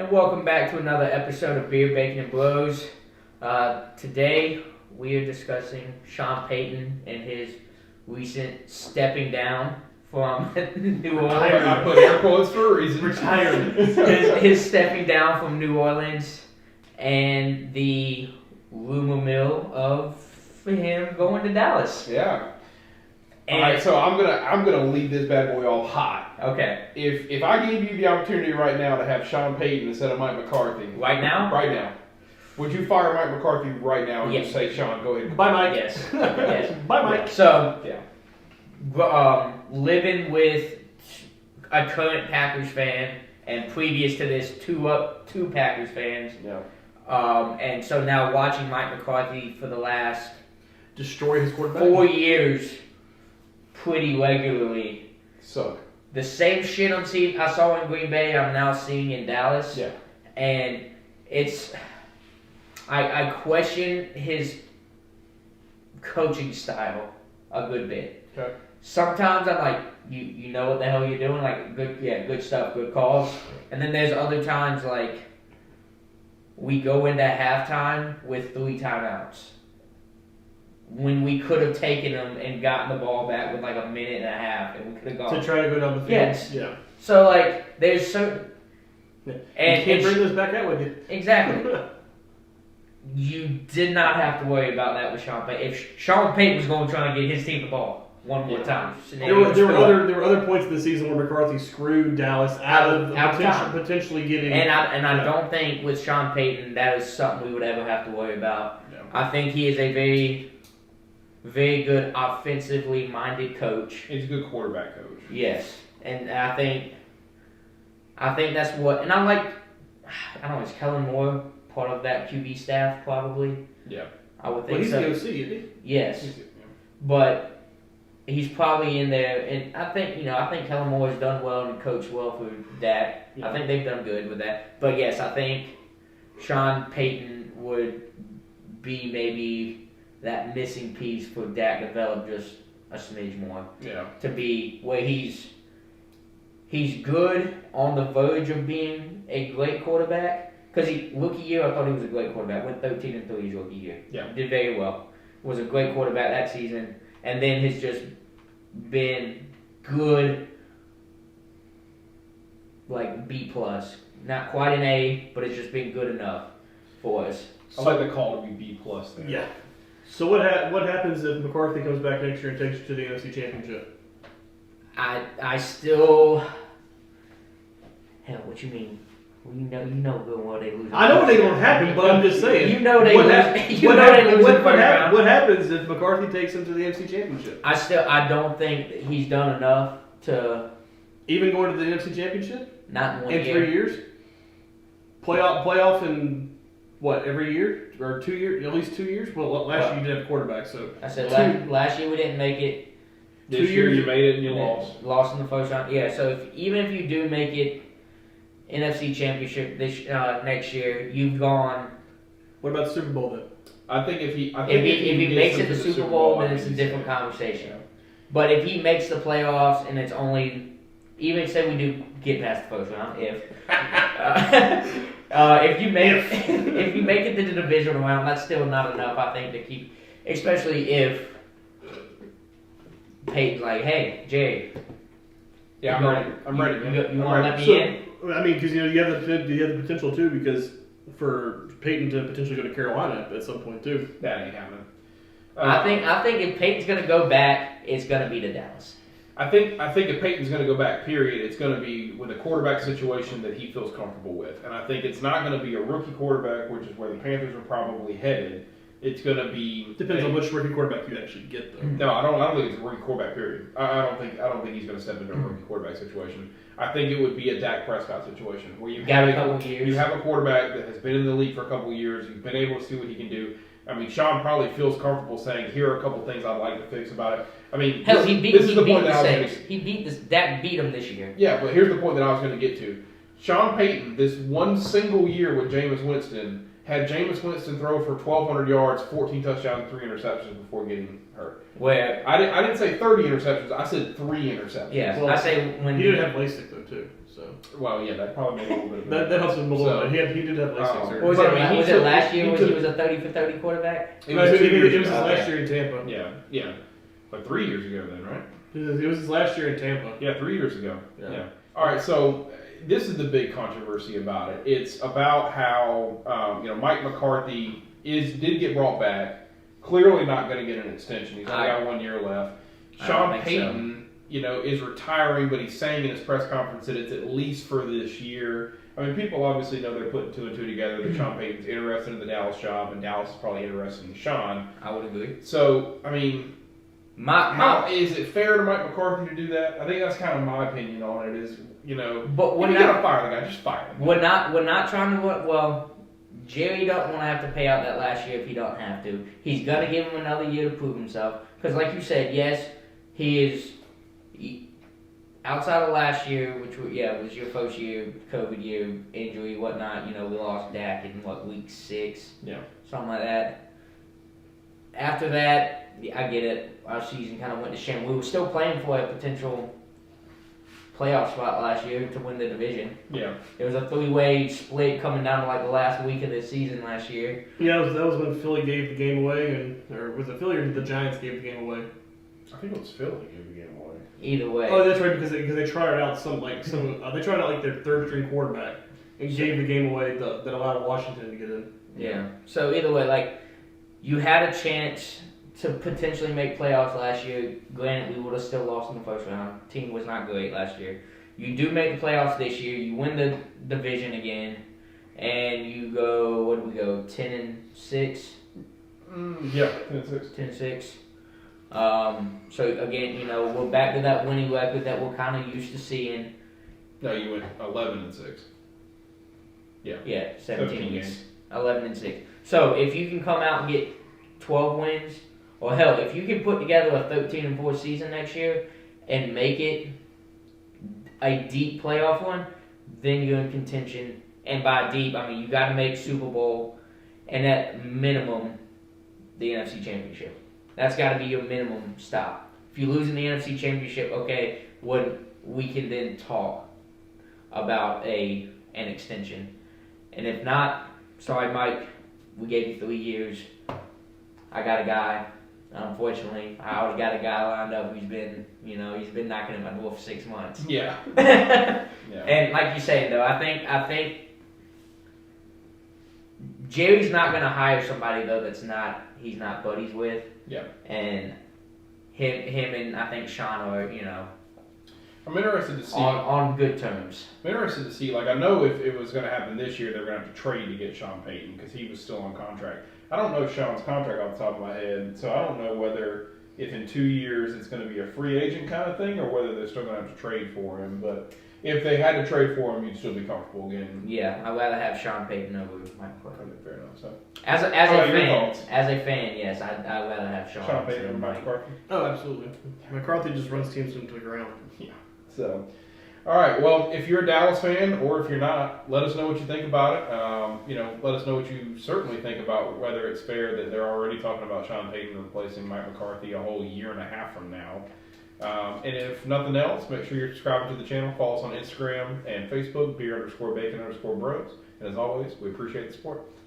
And welcome back to another episode of Beer, Bacon, and Blows. Today we are discussing Sean Payton and his recent stepping down from New Orleans. I put air quotes for a reason. Retirement. his stepping down from New Orleans and the rumor mill of him going to Dallas. Yeah. And, All right, so I'm gonna lead this bad boy off hot. Okay. If I gave you the opportunity right now to have Sean Payton instead of Mike McCarthy, Right now? would you fire Mike McCarthy right now and Yes. just say, Sean, go ahead? Bye, Mike. Yes. Yes. Bye, Mike. So, Yeah. living with a current Packers fan and previous to this, two Packers fans. Yeah. And so now watching Mike McCarthy for the last Destroy his quarterback. 4 years pretty regularly. Suck. The same shit I saw in Green Bay, I'm now seeing in Dallas. Yeah. And it's... I question his coaching style a good bit. Okay. Sometimes I'm like, you know what the hell you're doing? Like, good stuff, good calls. And then there's other times like, we go into halftime with 3 timeouts. When we could have taken them and gotten the ball back with like a minute and a half, and we could have gone. To try to go down the field. Yes. Yeah. So like, there's certain. Yeah. And you can't bring this back out with you. Exactly. You did not have to worry about that with Sean Payton. If Sean Payton was going to try and get his team the ball one more time, There were other points of the season where McCarthy screwed Dallas out of time. potentially getting. And I don't think with Sean Payton that is something we would ever have to worry about. Yeah. I think he is a very, very good offensively minded coach. He's a good quarterback coach. Yes, and I think that's what. And I'm like, I don't know, is Kellen Moore part of that QB staff? Probably. Yeah. I would Well, think he's so. the OC, isn't he? Yes. Yeah. But he's probably in there, and I think Kellen Moore has done well and coached well for Dak. Yeah. I think they've done good with that. But yes, I think Sean Payton would be maybe that missing piece for Dak to develop just a smidge more. Yeah. To be where he's good on the verge of being a great quarterback. Because rookie year, I thought he was a great quarterback. Went 13-3 his rookie year. Yeah. Did very well. Was a great quarterback that season, and then has just been good, like B+. Not quite an A, but it's just been good enough for us. I like the call to be B+ there. Yeah. So what happens if McCarthy comes back next year and takes you to the NFC Championship? I still... Hell, what you mean? Well, you know good well they lose. I know it ain't gonna happen, but I'm just saying. You know they what lose. What happens if McCarthy takes him to the NFC Championship? I don't think that he's done enough to Even going to the NFC Championship not in one in year. 3 years. Playoff in what, every year or 2 years? At least 2 years. Well, last year you did have a quarterback, so I said last year we didn't make it. This 2 year years you made it and you lost. Lost in the first round. Yeah. So even if you do make it NFC Championship this next year, you've gone. What about the Super Bowl then? I think if he makes it the Super Bowl, then it's a he's different safe. conversation. Yeah. But if he makes the playoffs and it's only, even say we do get past the first round, if you make it to the divisional round, that's still not enough, I think, to keep, especially if Peyton's like, hey, Jerry. Yeah, I'm ready. Man. You want to let me in? I mean, because you have the potential too, because for Peyton to potentially go to Carolina at some point too. That ain't happening. I think if Peyton's going to go back, it's going to be to Dallas. I think if Peyton's going to go back, period, it's going to be with a quarterback situation that he feels comfortable with, and I think it's not going to be a rookie quarterback, which is where the Panthers are probably headed. It's going to be Depends on which rookie quarterback you actually get, though. No, I don't think it's a rookie quarterback. Period. I don't think he's going to step into a rookie quarterback situation. I think it would be a Dak Prescott situation where you have a quarterback that has been in the league for a couple of years. You've been able to see what he can do. I mean, Sean probably feels comfortable saying, "Here are a couple things I'd like to fix about it." I mean, hell, Dak beat them this year. Yeah, but here's the point that I was going to get to. Sean Payton, this one single year with Jameis Winston, had Jameis Winston throw for 1,200 yards, 14 touchdowns, 3 interceptions before getting hurt. Where I didn't say 30 interceptions. I said 3 interceptions. yeah, Well, I say when he didn't have LASIK though too. So Well, yeah, that probably made a little bit of that helps him a little So- bit. He did have LASIK surgery. Was But, it, I mean, was he it took- last year he when took- he was a 30 for 30 quarterback? It was 2 years It was his ago. last year in Tampa. Yeah. Like 3 years ago then, right? It was his last year in Tampa. Yeah, 3 years ago. Yeah. Yeah. All right, so this is the big controversy about it. It's about how Mike McCarthy did get brought back. Clearly not going to get an extension. He's only got 1 year left. I don't Sean think Payton, is retiring, but he's saying in his press conference that it's at least for this year. I mean, people obviously know they're putting 2 and 2 together. That Sean Payton's interested in the Dallas job, and Dallas is probably interested in Sean. I would agree. So, I mean, how is it fair to Mike McCarthy to do that? I think that's kind of my opinion on it. Is But we're if you not gotta fire the guy, just fire him. we're not trying to. Well, Jerry don't want to have to pay out that last year if he don't have to. He's gonna give him another year to prove himself. Because, like you said, yes, he is. Outside of last year, which was your first year, COVID year, injury, whatnot. We lost Dak in week 6, something like that. After that, I get it. Our season kind of went to shame. We were still playing for a potential playoff spot last year to win the division. Yeah. There was a 3-way split coming down to like the last week of the season last year. Yeah, that was when Philly gave the game away, or was it Philly or did the Giants gave the game away? I think it was Philly who gave the game away. Either way. Oh, that's right, because they tried out they tried out like their third string quarterback and gave the game away that allowed Washington to get in. Yeah. So either way, like you had a chance to potentially make playoffs last year. Granted, we would have still lost in the first round. Team was not great last year. You do make the playoffs this year. You win the division again, and you go. What do we go? 10-6. Yeah, 10-6. 10-6. So again, we're back to that winning record that we're kind of used to seeing. No, you went 11-6. Yeah, 17 games. 11-6. So if you can come out and get 12 wins, or hell, if you can put together a 13-4 season next year and make it a deep playoff one, then you're in contention. And by deep, I mean you got to make Super Bowl, and at minimum, the NFC Championship. That's got to be your minimum stop. If you lose in the NFC Championship, okay, we can then talk about an extension. And if not, sorry, Mike, we gave you 3 years. I got a guy. Unfortunately, I already got a guy lined up who's been, he's been knocking at my door for 6 months. Yeah. And like you say, though, I think Jerry's not going to hire somebody though he's not buddies with. Yeah. And him and I think Sean are, I'm interested to see. on good terms. I'm interested to see. Like, I know if it was going to happen this year, they're going to have to trade to get Sean Payton because he was still on contract. I don't know Sean's contract off the top of my head, so I don't know whether if in 2 years it's going to be a free agent kind of thing or whether they're still going to have to trade for him. But if they had to trade for him, you'd still be comfortable getting. Yeah, I'd rather have Sean Payton over Mike McCarthy. Okay, fair enough. So As a fan, yes, I'd rather have Sean Payton over Mike McCarthy. Oh, absolutely. McCarthy just runs teams into the ground. Yeah. So, all right. Well, if you're a Dallas fan or if you're not, let us know what you think about it. Let us know what you certainly think about whether it's fair that they're already talking about Sean Payton replacing Mike McCarthy a whole year and a half from now. And if nothing else, make sure you're subscribing to the channel. Follow us on Instagram and Facebook, beer_bacon_bros. And as always, we appreciate the support.